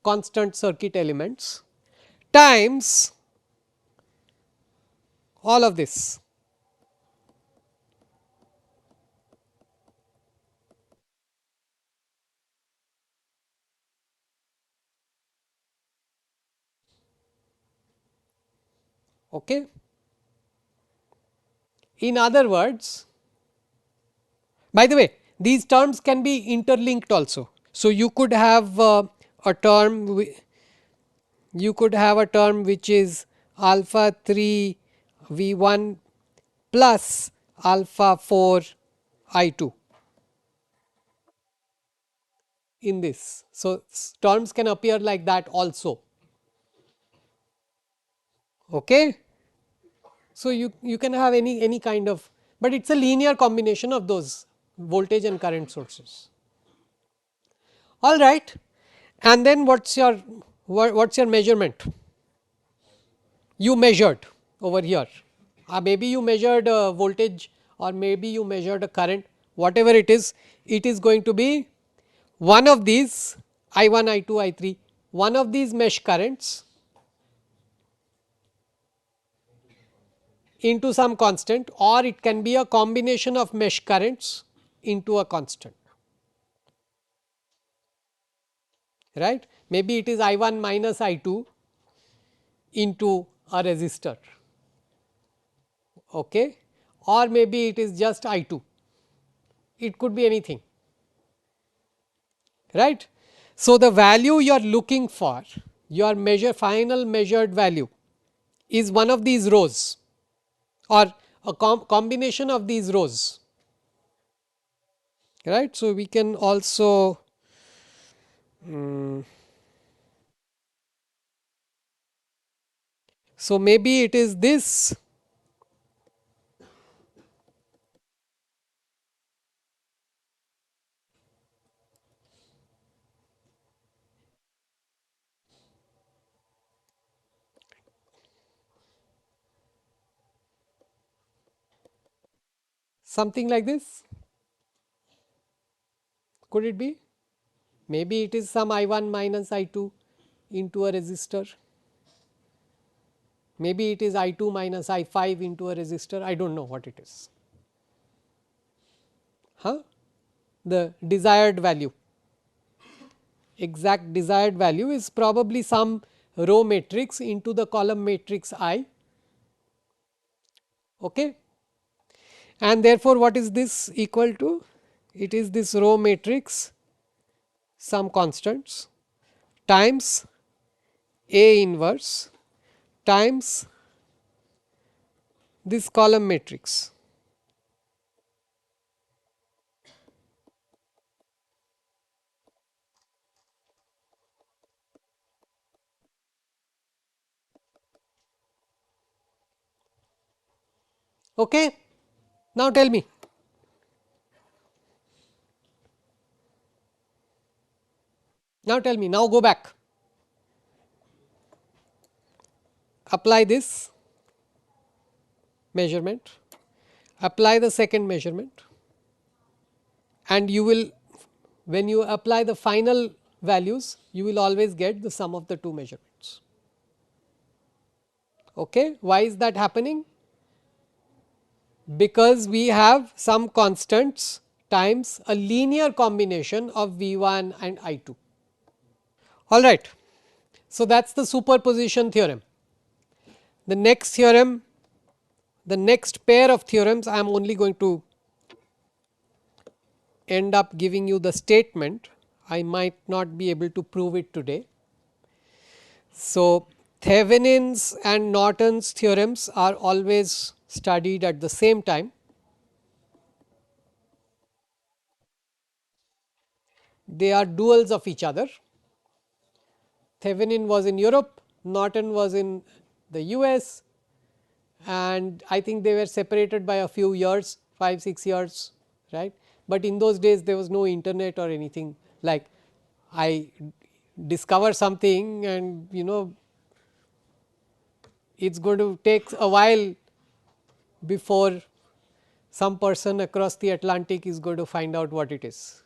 Speaker 1: constant circuit elements times all of this. Okay. In other words, by the way, these terms can be interlinked also. So, you could have a term, you could have a term which is alpha 3 V 1 plus alpha 4 I 2 in this. So, terms can appear like that also. Okay. So, you can have any kind of, but it is a linear combination of those voltage and current sources. All right. And then what's your measurement? You measured over here. Maybe you measured voltage or maybe you measured a current, whatever it is going to be one of these I 1, I 2, I 3, one of these mesh currents into some constant, or it can be a combination of mesh currents into a constant, right. Maybe it is I 1 minus I 2 into a resistor, okay, or maybe it is just I 2, it could be anything, right. So, the value you are looking for, your final measured value is one of these rows or a combination of these rows, right. So, we can also so maybe it is this, something like this, could it be? Maybe it is some I 1 minus I 2 into a resistor, maybe it is I 2 minus I 5 into a resistor, I do not know what it is, the desired value, exact desired value is probably some row matrix into the column matrix I, okay. And therefore, what is this equal to? It is this row matrix some constants times A inverse times this column matrix. Okay. Now, tell me, now go back, apply this measurement, apply the second measurement, and you will, when you apply the final values, you will always get the sum of the two measurements. Okay. Why is that happening? because we have some constants times a linear combination of V 1 and I 2. All right. So, that is the superposition theorem. The next theorem, the next pair of theorems, I am only going to end up giving you the statement. I might not be able to prove it today. So, Thevenin's and Norton's theorems are always studied at the same time. They are duals of each other. Thevenin was in Europe, Norton was in the US, and I think they were separated by a few years, 5-6 years, right. But in those days there was no internet or anything, like I discover something and it is going to take a while before some person across the Atlantic is going to find out what it is,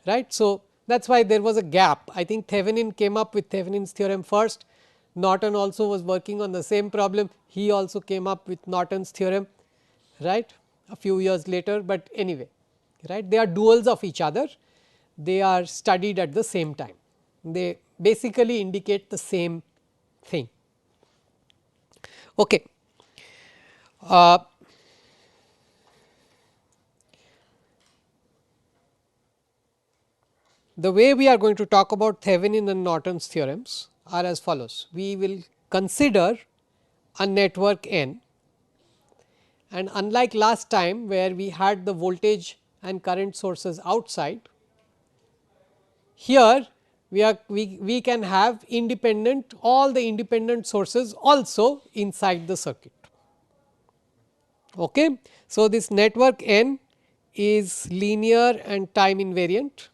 Speaker 1: right. So, that is why there was a gap. I think Thevenin came up with Thevenin's theorem first, Norton also was working on the same problem, he also came up with Norton's theorem, right, a few years later, but anyway, right, they are duals of each other, they are studied at the same time, they basically indicate the same thing. Okay. The way we are going to talk about Thevenin and Norton's theorems are as follows. We will consider a network N, and unlike last time where we had the voltage and current sources outside, here we can have independent, all the independent sources also inside the circuit. Okay. So, this network N is linear and time invariant,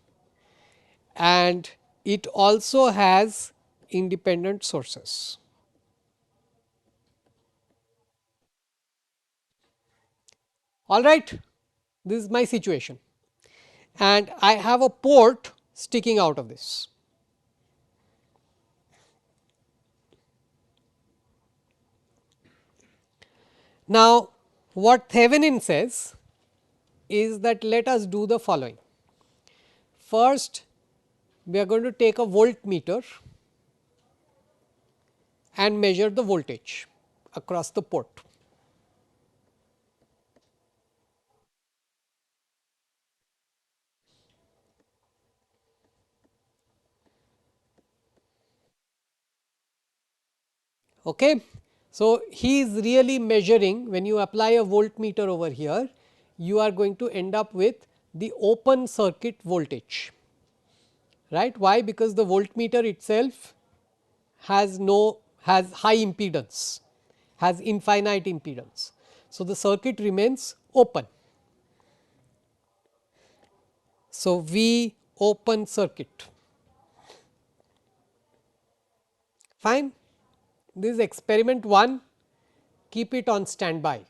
Speaker 1: and it also has independent sources. All right, this is my situation and I have a port sticking out of this. Now, what Thevenin says is that let us do the following. First, we are going to take a voltmeter and measure the voltage across the port. Okay. So, he is really measuring, when you apply a voltmeter over here, you are going to end up with the open circuit voltage, right. Why? Because the voltmeter itself has high impedance, has infinite impedance. So, the circuit remains open. So, V open circuit, fine. This is experiment 1, keep it on standby,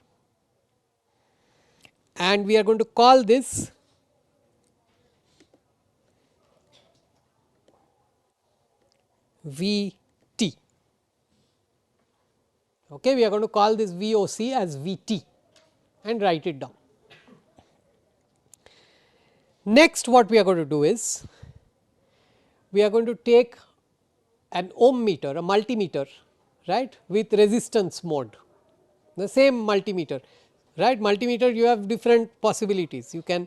Speaker 1: and we are going to call this V t. Okay, we are going to call this V o c as V t and write it down. Next, what we are going to do is, we are going to take an ohm meter, a multimeter, right, with resistance mode, the same multimeter, right. Multimeter, you have different possibilities, you can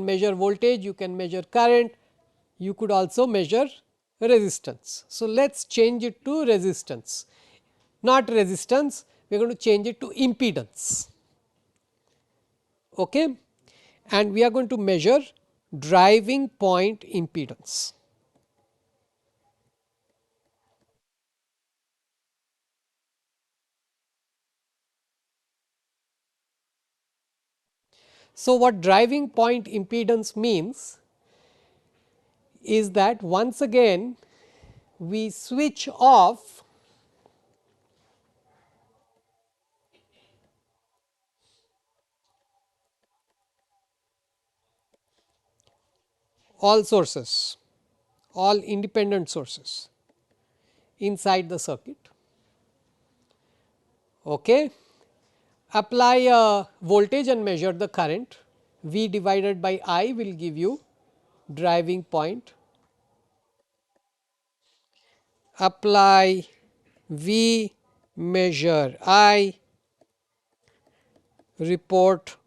Speaker 1: measure voltage, you can measure current, you could also measure resistance. So, let us change it to resistance, not resistance, we are going to change it to impedance. Okay. And we are going to measure driving point impedance. So, what driving point impedance means is that once again we switch off all sources, all independent sources inside the circuit. Okay. apply a voltage and measure the current. V divided by I will give you driving point. Apply V, measure I, report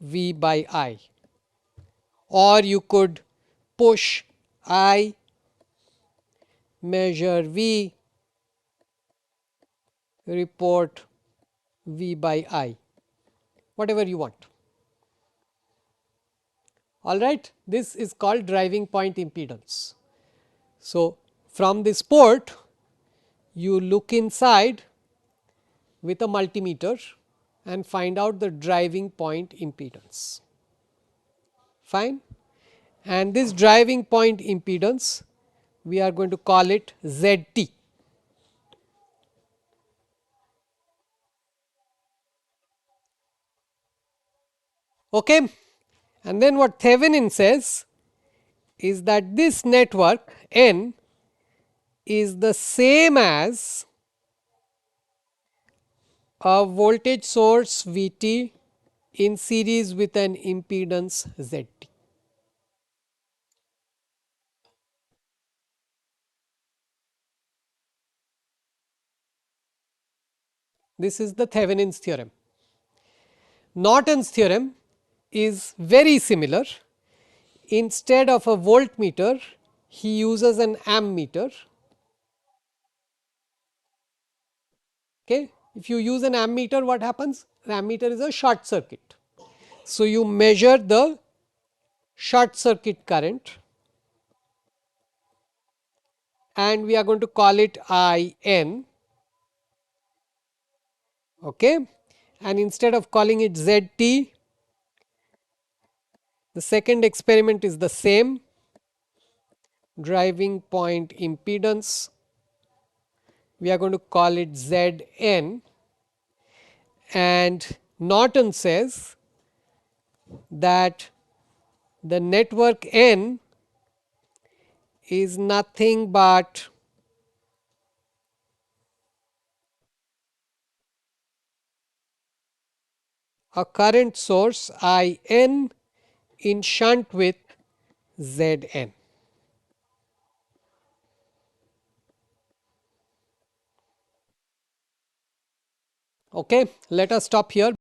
Speaker 1: V by I, or you could push I, measure V, report V by I, whatever you want. All right, this is called driving point impedance. So, from this port you look inside with a multimeter and find out the driving point impedance. Fine. And this driving point impedance, we are going to call it ZT. Okay. And then what Thevenin says is that this network N is the same as a voltage source Vt in series with an impedance Zt. This is the Thevenin's theorem. Norton's theorem is very similar. Instead of a voltmeter, he uses an ammeter. Okay. If you use an ammeter, what happens? An ammeter is a short circuit. So, you measure the short circuit current and we are going to call it IN. Okay. And instead of calling it ZT, the second experiment is the same, driving point impedance. We are going to call it Zn, and Norton says that the network N is nothing but a current source IN in shunt with Zn. Okay, let us stop here.